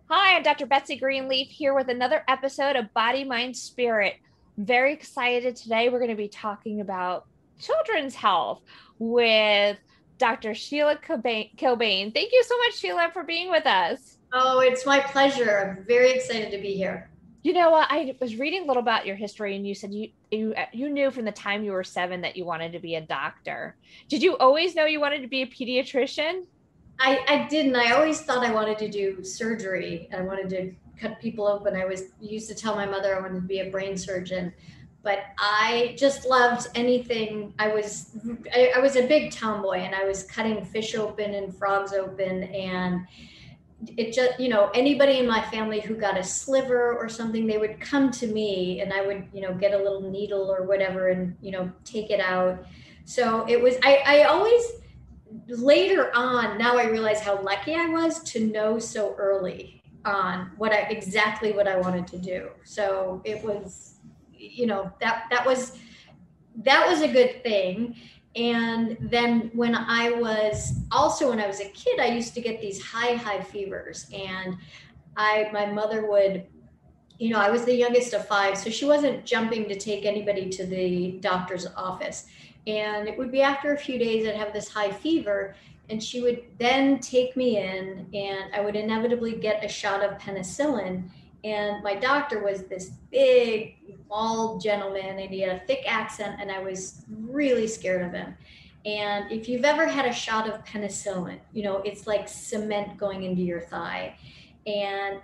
Hi, I'm Dr. Betsy Greenleaf here with another episode of Body, Mind, Spirit. Very excited today. We're going to be talking about children's health with Dr. Sheila Kilbane. Thank you so much, Sheila, for being with us. Oh, it's my pleasure. I'm very excited to be here. You know what? I was reading a little about your history, and you said you knew from the time you were 7 that you wanted to be a doctor. Did you always know you wanted to be a pediatrician? I didn't. I always thought I wanted to do surgery. I wanted to cut people open. I was used to tell my mother I wanted to be a brain surgeon, but I just loved anything. I was a big tomboy, and I was cutting fish open and frogs open, and it just anybody in my family who got a sliver or something, they would come to me, and I would get a little needle or whatever and take it out. So it was I always later on, now I realize how lucky I was to know so early on exactly what I wanted to do. So it was, that was a good thing. And then when I was a kid, I used to get these high fevers, and my mother would, I was the youngest of five, so she wasn't jumping to take anybody to the doctor's office. And it would be after a few days, I'd have this high fever, and she would then take me in, and I would inevitably get a shot of penicillin. And my doctor was this big, bald gentleman, and he had a thick accent, and I was really scared of him. And if you've ever had a shot of penicillin, it's like cement going into your thigh. And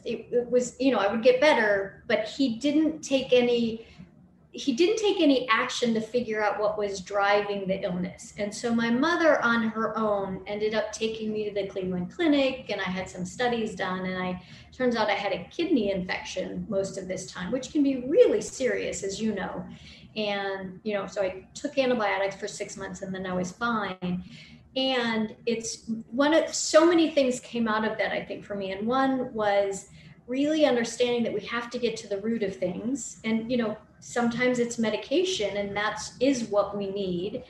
it was, I would get better, but he didn't take any action to figure out what was driving the illness. And so my mother on her own ended up taking me to the Cleveland Clinic, and I had some studies done, and turns out I had a kidney infection most of this time, which can be really serious, as you know. And so I took antibiotics for 6 months, and then I was fine. And it's one of so many things came out of that, I think, for me. And one was really understanding that we have to get to the root of things. And sometimes it's medication, and that is what we need.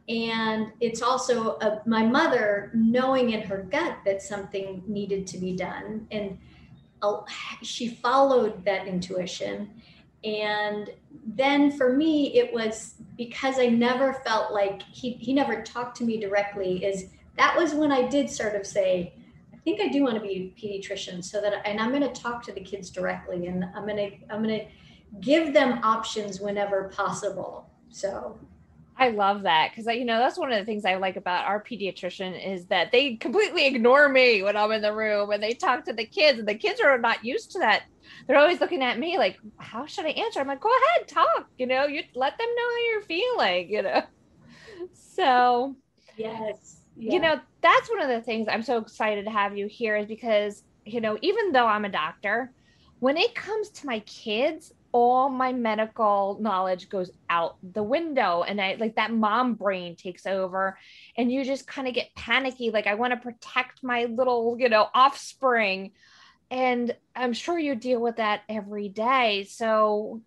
And it's also my mother knowing in her gut that something needed to be done, and she followed that intuition. And then for me, it was because I never felt like he never talked to me directly. Is that was when I did sort of say, I think I do want to be a pediatrician, so that, and I'm going to talk to the kids directly, and I'm going to give them options whenever possible. So I love that because that's one of the things I like about our pediatrician is that they completely ignore me when I'm in the room and they talk to the kids, and the kids are not used to that. They're always looking at me like, how should I answer? I'm like, go ahead, talk. You let them know how you're feeling. So, yes, yeah. that's one of the things I'm so excited to have you here is because, even though I'm a doctor, when it comes to my kids, all my medical knowledge goes out the window, and I like that mom brain takes over, and you just kind of get panicky like I want to protect my little offspring, and I'm sure you deal with that every day. So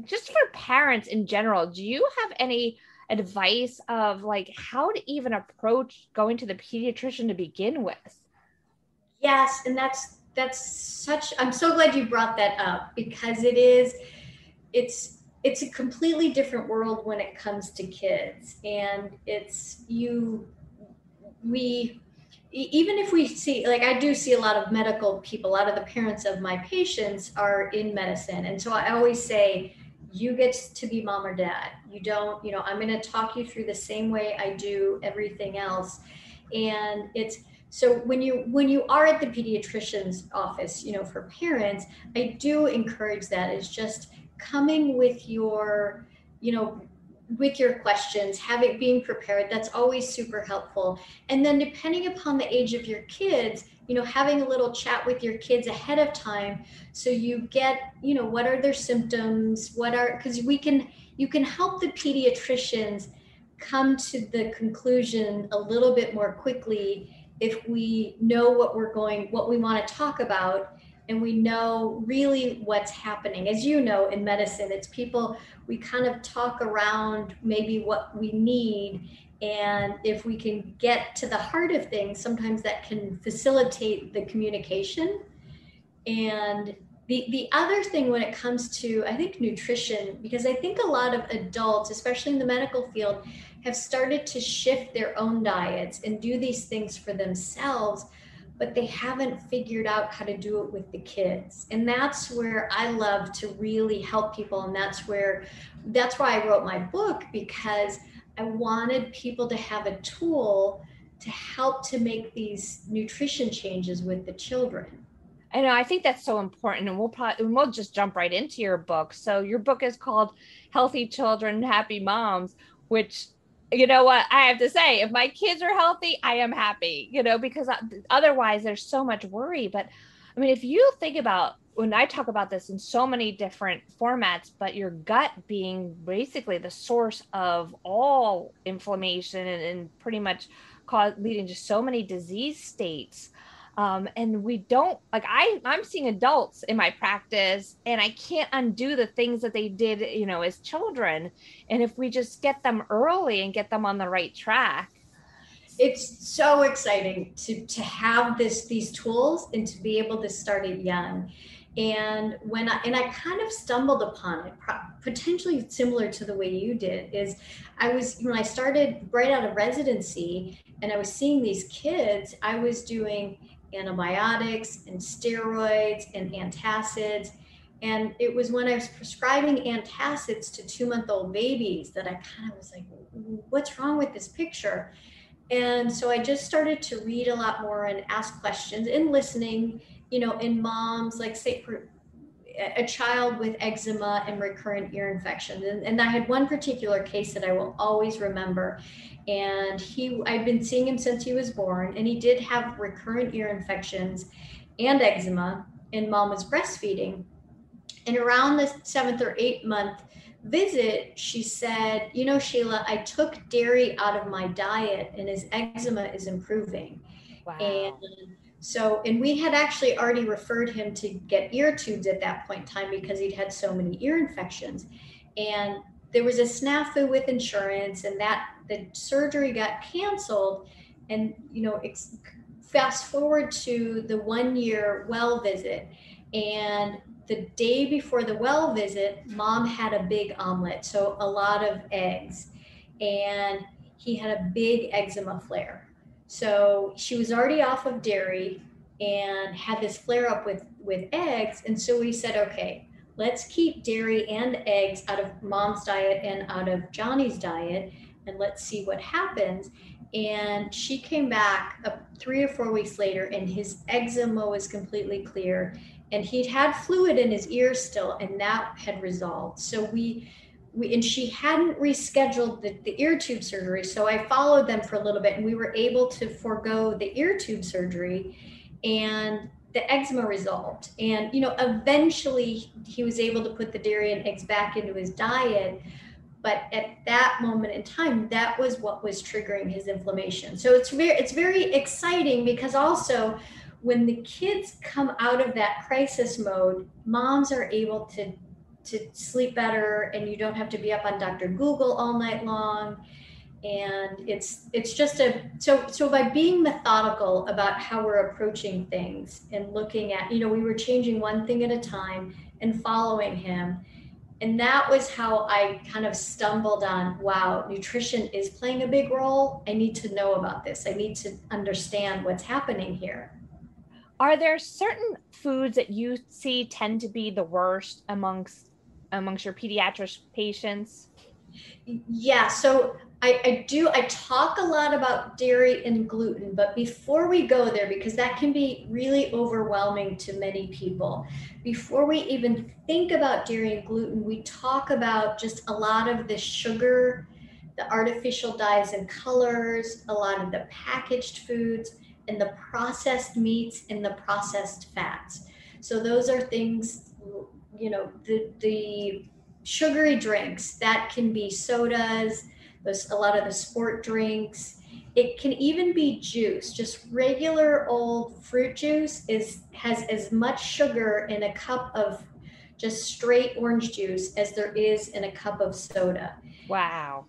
just for parents in general, do you have any advice of like how to even approach going to the pediatrician to begin with? Yes, and that's such, I'm so glad you brought that up, because it's a completely different world when it comes to kids. And we even if we see, like, I do see a lot of medical people, a lot of the parents of my patients are in medicine. And so I always say, you get to be mom or dad. You don't, I'm going to talk you through the same way I do everything else. And it's, so when you are at the pediatrician's office, for parents, I do encourage that. Is just coming with you know, with your questions, being prepared. That's always super helpful. And then depending upon the age of your kids, having a little chat with your kids ahead of time, so you get, what are their symptoms, because you can help the pediatricians come to the conclusion a little bit more quickly if we know what we want to talk about, and we know really what's happening. As you know, in medicine, it's people, we kind of talk around maybe what we need. And if we can get to the heart of things, sometimes that can facilitate the communication. And the other thing when it comes to, I think, nutrition, because I think a lot of adults, especially in the medical field, have started to shift their own diets and do these things for themselves, but they haven't figured out how to do it with the kids. And that's where I love to really help people. And that's why I wrote my book, because I wanted people to have a tool to help to make these nutrition changes with the children. I know, I think that's so important, and we'll just jump right into your book. So your book is called Healthy Children, Happy Moms, which, you know what, I have to say, if my kids are healthy, I am happy, because otherwise there's so much worry. But I mean, if you think about, when I talk about this in so many different formats, but your gut being basically the source of all inflammation and pretty much leading to so many disease states. And we don't, like, I'm seeing adults in my practice, and I can't undo the things that they did, as children. And if we just get them early and get them on the right track. It's so exciting to have these tools and to be able to start it young. And I kind of stumbled upon it, potentially similar to the way you did, is when I started right out of residency and I was seeing these kids, I was doing antibiotics and steroids and antacids. And it was when I was prescribing antacids to 2-month-old babies that I kind of was like, what's wrong with this picture? And so I just started to read a lot more and ask questions and listening, in moms, like, say, for a child with eczema and recurrent ear infections. And I had one particular case that I will always remember. And I'd been seeing him since he was born, and he did have recurrent ear infections and eczema, and mom was breastfeeding. And around the 7th or 8th month visit, she said, Sheila, I took dairy out of my diet and his eczema is improving. Wow. And we had actually already referred him to get ear tubes at that point in time because he'd had so many ear infections. And there was a snafu with insurance, and that the surgery got canceled. And, fast forward to the 1-year well visit. And the day before the well visit, mom had a big omelet, so a lot of eggs. And he had a big eczema flare. So she was already off of dairy and had this flare up with eggs. And so we said, okay, let's keep dairy and eggs out of mom's diet and out of Johnny's diet, and let's see what happens. And she came back 3 or 4 weeks later, and his eczema was completely clear. And he'd had fluid in his ears still, and that had resolved. So and she hadn't rescheduled the ear tube surgery. So I followed them for a little bit, and we were able to forego the ear tube surgery, and the eczema resolved. And, eventually he was able to put the dairy and eggs back into his diet. But at that moment in time, that was what was triggering his inflammation. So it's very exciting, because also when the kids come out of that crisis mode, moms are able to sleep better, and you don't have to be up on Dr. Google all night long. And it's just so by being methodical about how we're approaching things and looking at, we were changing one thing at a time and following him. And that was how I kind of stumbled on, wow, nutrition is playing a big role. I need to know about this. I need to understand what's happening here. Are there certain foods that you see tend to be the worst amongst your pediatric patients? Yeah, so I talk a lot about dairy and gluten, but before we go there, because that can be really overwhelming to many people, before we even think about dairy and gluten, we talk about just a lot of the sugar, the artificial dyes and colors, a lot of the packaged foods, and the processed meats and the processed fats. So those are things, the sugary drinks, that can be sodas, a lot of the sport drinks. It can even be juice. Just regular old fruit juice has as much sugar in a cup of just straight orange juice as there is in a cup of soda. Wow.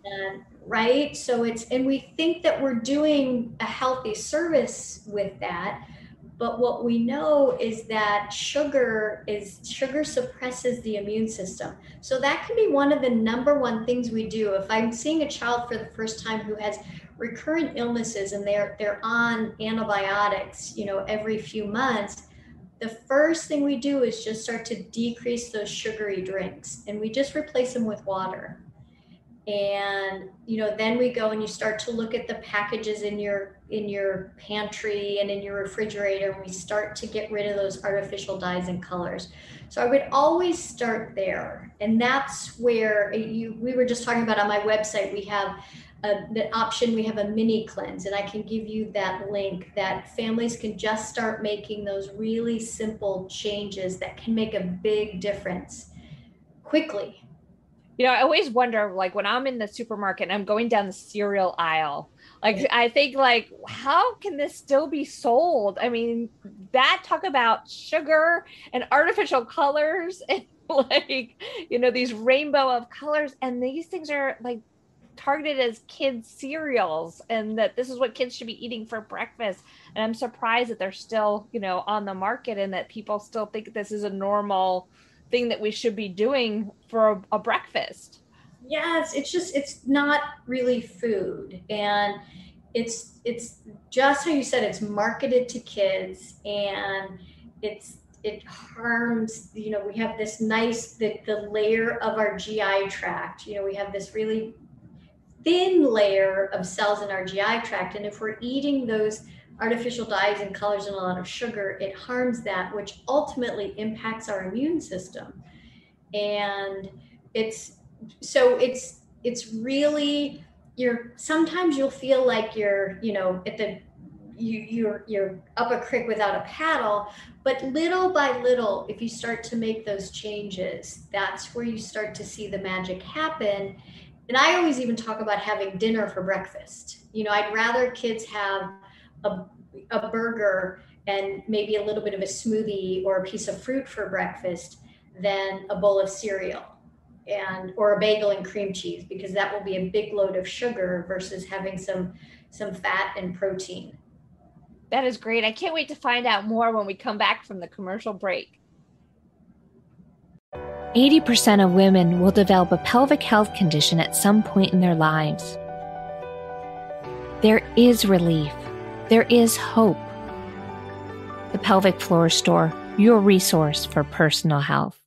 Right? So and we think that we're doing a healthy service with that, But what we know is that sugar suppresses the immune system. So that can be one of the number one things we do. If I'm seeing a child for the first time who has recurrent illnesses and they're on antibiotics, every few months, the first thing we do is just start to decrease those sugary drinks, and we just replace them with water. And then we go and you start to look at the packages in your pantry and in your refrigerator, and we start to get rid of those artificial dyes and colors. So I would always start there, and that's where we were just talking about on my website, we have the option, we have a mini cleanse, and I can give you that link that families can just start making those really simple changes that can make a big difference quickly. I always wonder, like when I'm in the supermarket and I'm going down the cereal aisle, like I think like, how can this still be sold? I mean, that talk about sugar and artificial colors and like, these rainbow of colors, and these things are like targeted as kids cereals, and that this is what kids should be eating for breakfast. And I'm surprised that they're still, on the market, and that people still think this is a normal thing that we should be doing for a breakfast. Yes, it's not really food, and it's just how you said, it's marketed to kids, and it harms, we have this nice, the layer of our GI tract, we have this really thin layer of cells in our GI tract, and if we're eating those artificial dyes and colors and a lot of sugar, it harms that, which ultimately impacts our immune system. And it's really, sometimes you'll feel like you're at the you're up a creek without a paddle, but little by little, if you start to make those changes, that's where you start to see the magic happen. And I always even talk about having dinner for breakfast. I'd rather kids have a burger and maybe a little bit of a smoothie or a piece of fruit for breakfast than a bowl of cereal or a bagel and cream cheese, because that will be a big load of sugar versus having some fat and protein. That is great. I can't wait to find out more when we come back from the commercial break. 80% of women will develop a pelvic health condition at some point in their lives. There is relief. There is hope. The Pelvic Floor Store, your resource for personal health.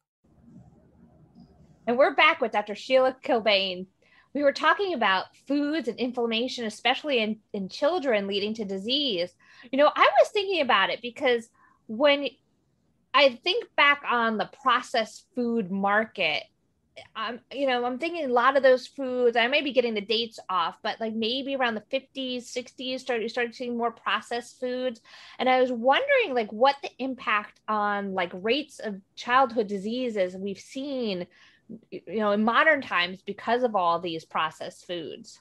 And we're back with Dr. Sheila Kilbane. We were talking about foods and inflammation, especially in children, leading to disease. I was thinking about it because when I think back on the processed food market, I'm thinking a lot of those foods, I may be getting the dates off, but like maybe around the 50s, 60s, started seeing more processed foods. And I was wondering like what the impact on like rates of childhood diseases we've seen, in modern times because of all these processed foods.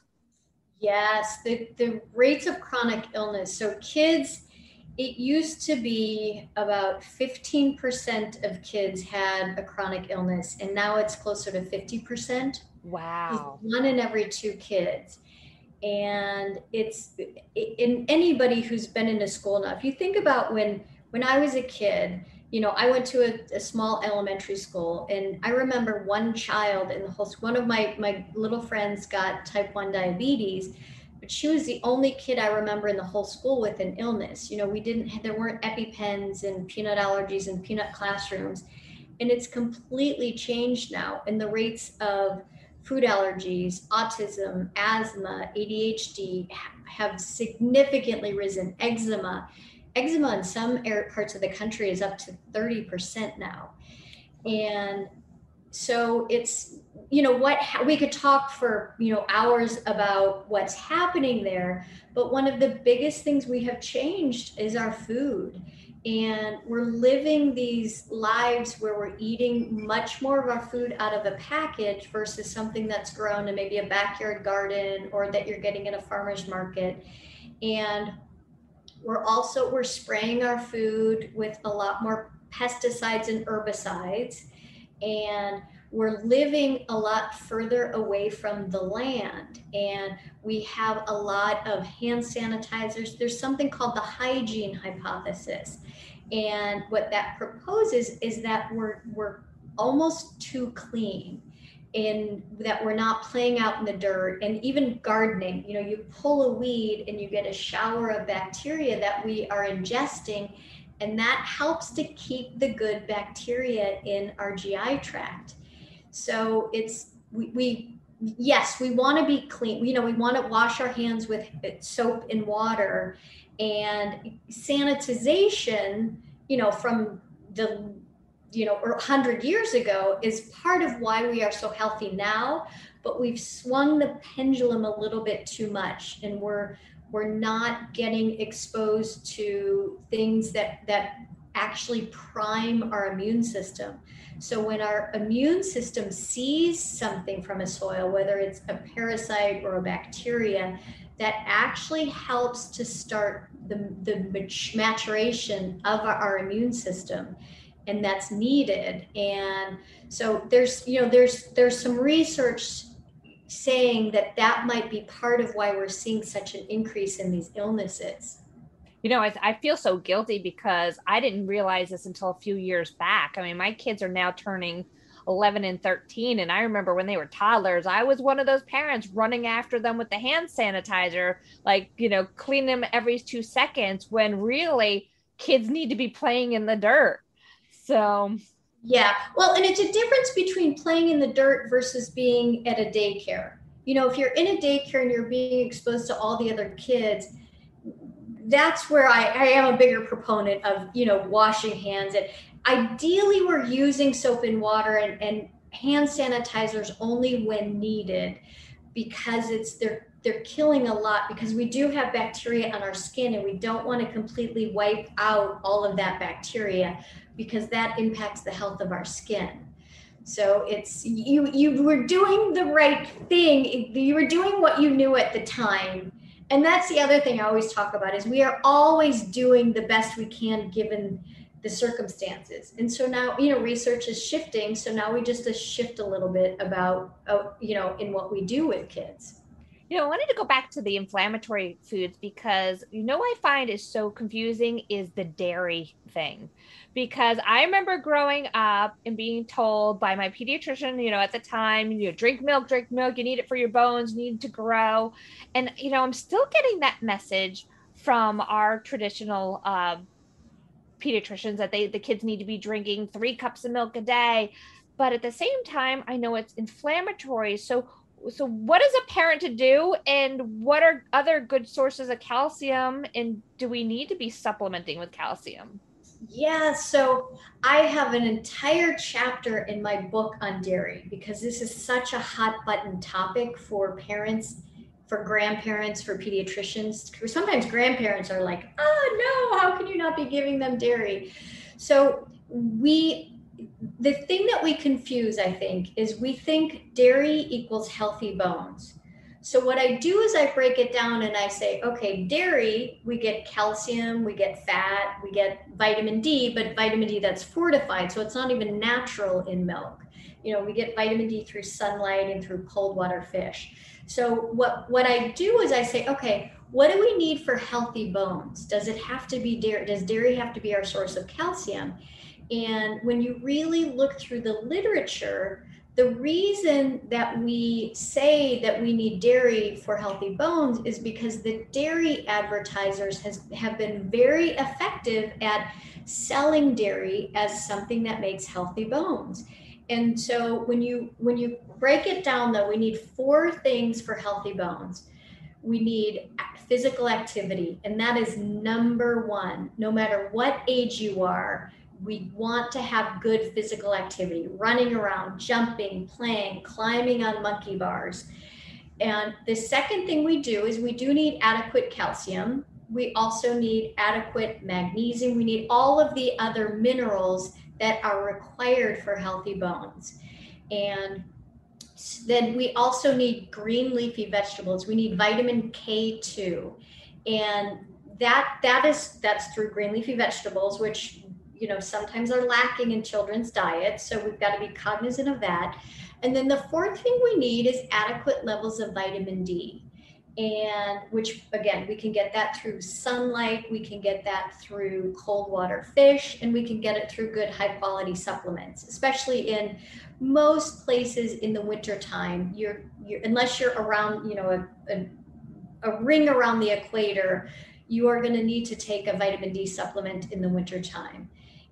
Yes, the rates of chronic illness. So kids, it used to be about 15% of kids had a chronic illness, and now it's closer to 50%. Wow. One in every two kids. And it's in anybody who's been in a school now. If you think about when I was a kid, I went to a small elementary school, and I remember one child in the whole, one of my little friends got type 1 diabetes, but she was the only kid I remember in the whole school with an illness. There weren't EpiPens and peanut allergies and peanut classrooms. And it's completely changed now. And the rates of food allergies, autism, asthma, ADHD have significantly risen. Eczema in some parts of the country is up to 30% now. And so it's, we could talk for, hours about what's happening there, but one of the biggest things we have changed is our food. And we're living these lives where we're eating much more of our food out of a package versus something that's grown in maybe a backyard garden or that you're getting at a farmer's market. And we're spraying our food with a lot more pesticides and herbicides. And we're living a lot further away from the land, and we have a lot of hand sanitizers. There's something called the hygiene hypothesis. And what that proposes is that we're almost too clean, in that we're not playing out in the dirt. And even gardening, you pull a weed and you get a shower of bacteria that we are ingesting, and that helps to keep the good bacteria in our GI tract. So yes, we want to be clean. We want to wash our hands with soap and water, and sanitization, from the 100 years ago is part of why we are so healthy now, but we've swung the pendulum a little bit too much, and we're not getting exposed to things that actually prime our immune system. So when our immune system sees something from a soil, whether it's a parasite or a bacteria, that actually helps to start the maturation of our immune system, and that's needed. And so there's some research saying that might be part of why we're seeing such an increase in these illnesses. I feel so guilty because I didn't realize this until a few years back. I mean, my kids are now turning 11 and 13. And I remember when they were toddlers, I was one of those parents running after them with the hand sanitizer, clean them every 2 seconds, when really kids need to be playing in the dirt. So, yeah. Well, and it's a difference between playing in the dirt versus being at a daycare. If you're in a daycare and you're being exposed to all the other kids, that's where I am a bigger proponent of, washing hands. And ideally, we're using soap and water and hand sanitizers only when needed, because they're killing a lot, because we do have bacteria on our skin, and we don't want to completely wipe out all of that bacteria, because that impacts the health of our skin. So it's you were doing the right thing. You were doing what you knew at the time. And that's the other thing I always talk about, is we are always doing the best we can given the circumstances. And so now, research is shifting. So now we just shift a little bit about, in what we do with kids. I wanted to go back to the inflammatory foods, because, I find is so confusing is the dairy thing. Because I remember growing up and being told by my pediatrician, at the time, drink milk, you need it for your bones, you need to grow. And, I'm still getting that message from our traditional pediatricians that the kids need to be drinking 3 cups of milk a day. But at the same time, I know it's inflammatory. So what is a parent to do, and what are other good sources of calcium, and do we need to be supplementing with calcium? Yeah, so I have an entire chapter in my book on dairy, because this is such a hot button topic for parents, for grandparents, for pediatricians. Sometimes grandparents are like, oh no, how can you not be giving them dairy? So the thing that we confuse, I think, is we think dairy equals healthy bones. So what I do is I break it down and I say, okay, dairy, we get calcium, we get fat, we get vitamin D, but vitamin D that's fortified. So it's not even natural in milk. We get vitamin D through sunlight and through cold water fish. So what I do is I say, okay, what do we need for healthy bones? Does it have to be dairy? Does dairy have to be our source of calcium? And when you really look through the literature, the reason that we say that we need dairy for healthy bones is because the dairy advertisers have been very effective at selling dairy as something that makes healthy bones. And so when you break it down, though, we need 4 things for healthy bones. We need physical activity, and that is number 1. No matter what age you are, we want to have good physical activity, running around, jumping, playing, climbing on monkey bars. And the second thing we do is we do need adequate calcium. We also need adequate magnesium. We need all of the other minerals that are required for healthy bones. And then we also need green leafy vegetables. We need vitamin K2. And that's through green leafy vegetables, which sometimes are lacking in children's diets. So we've got to be cognizant of that. And then the fourth thing we need is adequate levels of vitamin D. And which, again, we can get that through sunlight, we can get that through cold water fish, and we can get it through good high quality supplements, especially in most places in the winter time. You're unless you're around, a ring around the equator, you are going to need to take a vitamin D supplement in the winter time.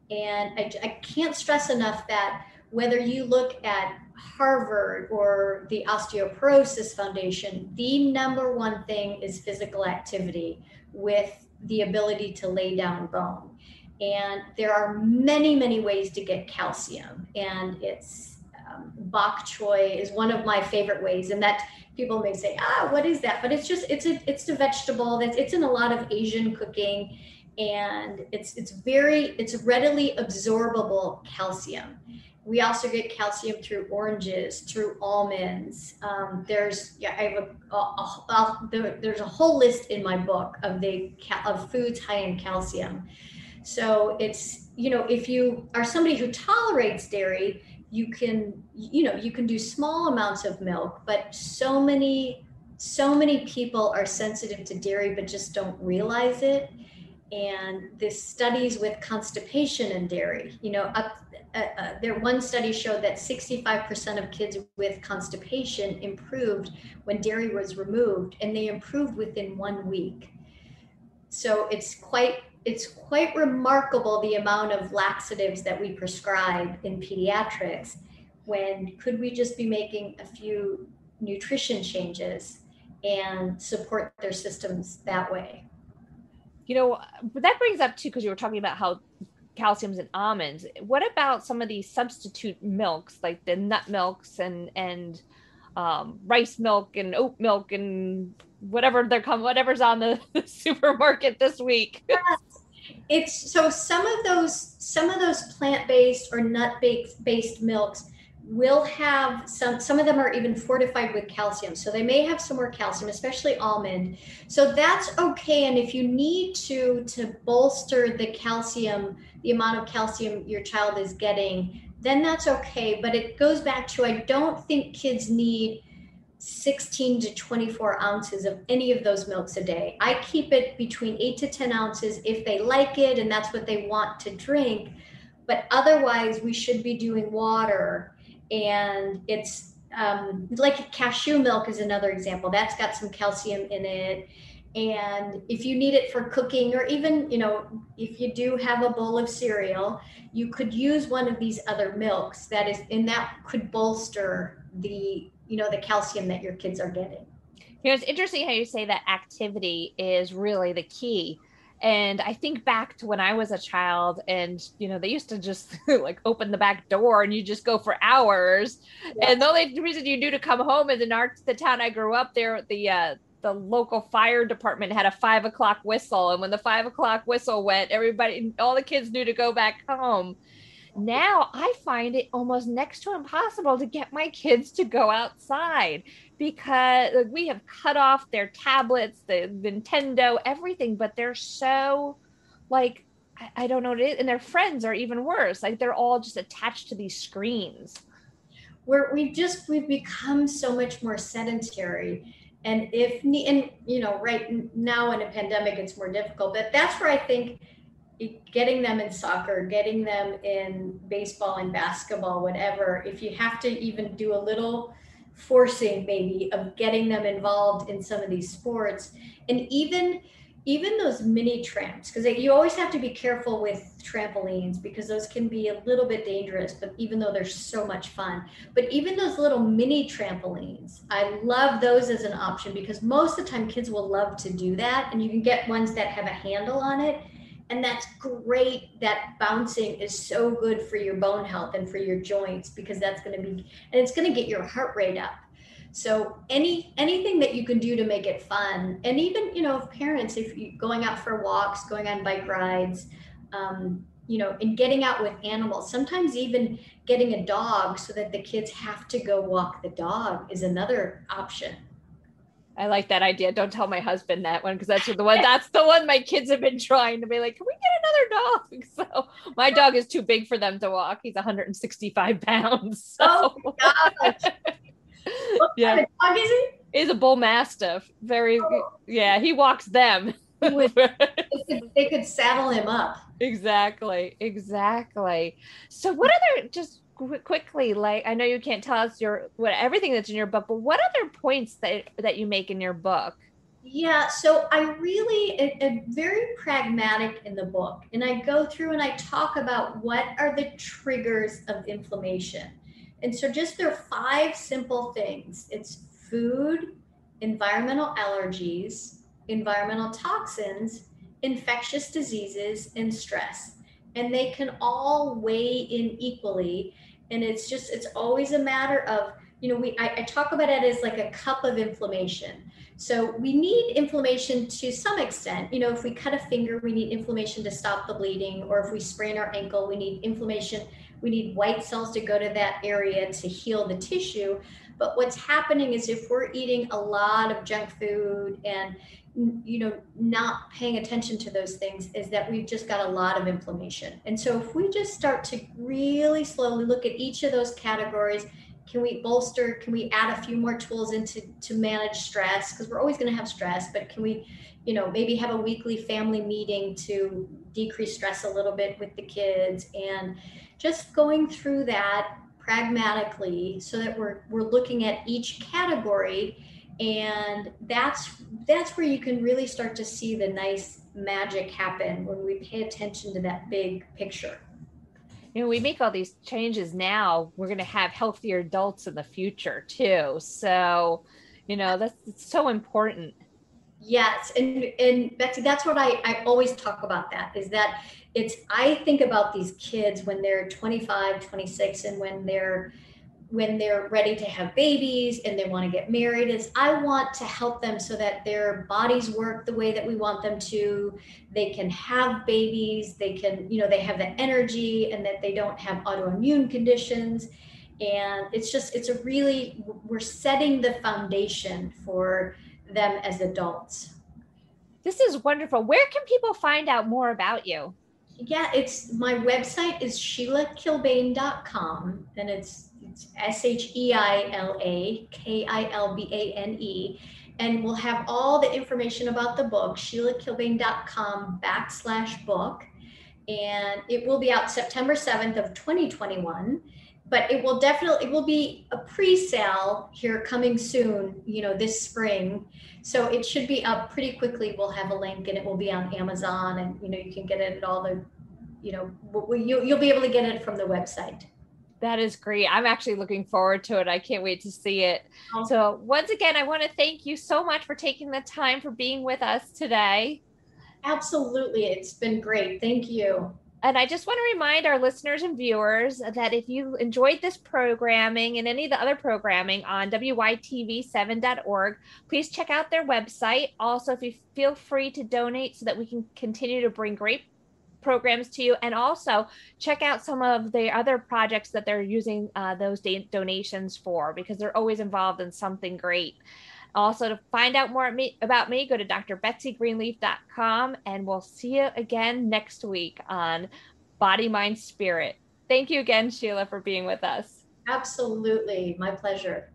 And I can't stress enough that whether you look at Harvard or the Osteoporosis Foundation, the number one thing is physical activity with the ability to lay down bone. And there are many, many ways to get calcium. And it's bok choy is one of my favorite ways. And that people may say, what is that? But it's just, it's a vegetable it's in a lot of Asian cooking. And it's readily absorbable calcium. We also get calcium through oranges, through almonds. There's a whole list in my book of foods high in calcium. So it's, if you are somebody who tolerates dairy, you can do small amounts of milk, but so many people are sensitive to dairy but just don't realize it. And the studies with constipation and dairy, one study showed that 65% of kids with constipation improved when dairy was removed, and they improved within 1 week. So it's quite remarkable the amount of laxatives that we prescribe in pediatrics, when could we just be making a few nutrition changes and support their systems that way? But that brings up too, because you were talking about how calcium's in almonds. What about some of these substitute milks, like the nut milks and rice milk and oat milk and whatever's on the supermarket this week? It's so some of those plant-based or nut-based milks will have some of them are even fortified with calcium, so they may have some more calcium, especially almond. So that's okay. And if you need to bolster the calcium, the amount of calcium your child is getting, then that's okay. But it goes back to, I don't think kids need 16 to 24 ounces of any of those milks a day. I keep it between 8 to 10 ounces if they like it and that's what they want to drink. But otherwise, we should be doing water. And it's like cashew milk is another example. That's got some calcium in it. And if you need it for cooking, or even, if you do have a bowl of cereal, you could use one of these other milks that could bolster the calcium that your kids are getting. It's interesting how you say that activity is really the key. And I think back to when I was a child, and, they used to just like open the back door and you just go for hours. Yeah. And the only reason you knew to come home is the town I grew up there, the local fire department had a 5 o'clock whistle. And when the 5 o'clock whistle went, all the kids knew to go back home. Now I find it almost next to impossible to get my kids to go outside, because we have cut off their tablets, the Nintendo, everything, but they're so like, I don't know what it is. And their friends are even worse. Like they're all just attached to these screens. We've become so much more sedentary. And right now in a pandemic, it's more difficult, but that's where I think getting them in soccer, getting them in baseball and basketball, whatever, if you have to even do a little forcing maybe of getting them involved in some of these sports, and even those mini tramps, because you always have to be careful with trampolines because those can be a little bit dangerous, but even though they're so much fun. But even those little mini trampolines, I love those as an option, because most of the time kids will love to do that, and you can get ones that have a handle on it. And that's great. That bouncing is so good for your bone health and for your joints, because it's going to get your heart rate up. So anything that you can do to make it fun. And even, parents, if you're going out for walks, going on bike rides, and getting out with animals, sometimes even getting a dog so that the kids have to go walk the dog is another option. I like that idea. Don't tell my husband that one, because that's the one my kids have been trying to be like, can we get another dog? So my dog is too big for them to walk. He's 165 pounds. So. Oh my gosh. What Yeah. kind of dog is he? He's a bull mastiff. Very, yeah, he walks them. They could saddle him up. Exactly. So what other, just quickly, like, I know you can't tell us everything that's in your book, but what other points that you make in your book? Yeah, so I really am very pragmatic in the book, and I go through and I talk about what are the triggers of inflammation. And so just there are 5 simple things. It's food, environmental allergies, environmental toxins, infectious diseases, and stress. And they can all weigh in equally. And it's always a matter of, I talk about it as like a cup of inflammation. So we need inflammation to some extent. If we cut a finger, we need inflammation to stop the bleeding, or if we sprain our ankle, we need inflammation. We need white cells to go to that area to heal the tissue. But what's happening is if we're eating a lot of junk food and not paying attention to those things, is that we've just got a lot of inflammation. And so if we just start to really slowly look at each of those categories, can we add a few more tools to manage stress? Because we're always going to have stress, but can we, maybe have a weekly family meeting to decrease stress a little bit with the kids, and just going through that pragmatically so that we're looking at each category. And that's where you can really start to see the nice magic happen, when we pay attention to that big picture. We make all these changes now, we're going to have healthier adults in the future too. So, it's so important. Yes. And Betsy, that's what I always talk about, that is that I think about these kids when they're 25, 26, and when they're ready to have babies and they want to get married, is I want to help them so that their bodies work the way that we want them to. They can have babies, they can, they have the energy, and that they don't have autoimmune conditions. And we're setting the foundation for them as adults. This is wonderful. Where can people find out more about you? Yeah, my website is SheilaKilbane.com, and it's SheilaKilbane, and we'll have all the information about the book, SheilaKilbane.com/book, and it will be out September 7th of 2021. But it will be a pre-sale here coming soon, this spring. So it should be up pretty quickly. We'll have a link, and it will be on Amazon, and, you can get it at all the, you'll be able to get it from the website. That is great. I'm actually looking forward to it. I can't wait to see it. So once again, I want to thank you so much for taking the time, for being with us today. Absolutely. It's been great. Thank you. And I just want to remind our listeners and viewers that if you enjoyed this programming and any of the other programming on WYTV7.org, please check out their website. Also, if you feel free to donate so that we can continue to bring great programs to you, and also check out some of the other projects that they're using those donations for, because they're always involved in something great. Also, to find out more about me, go to drbetsygreenleaf.com, and we'll see you again next week on Body, Mind, Spirit. Thank you again, Sheila, for being with us. Absolutely. My pleasure.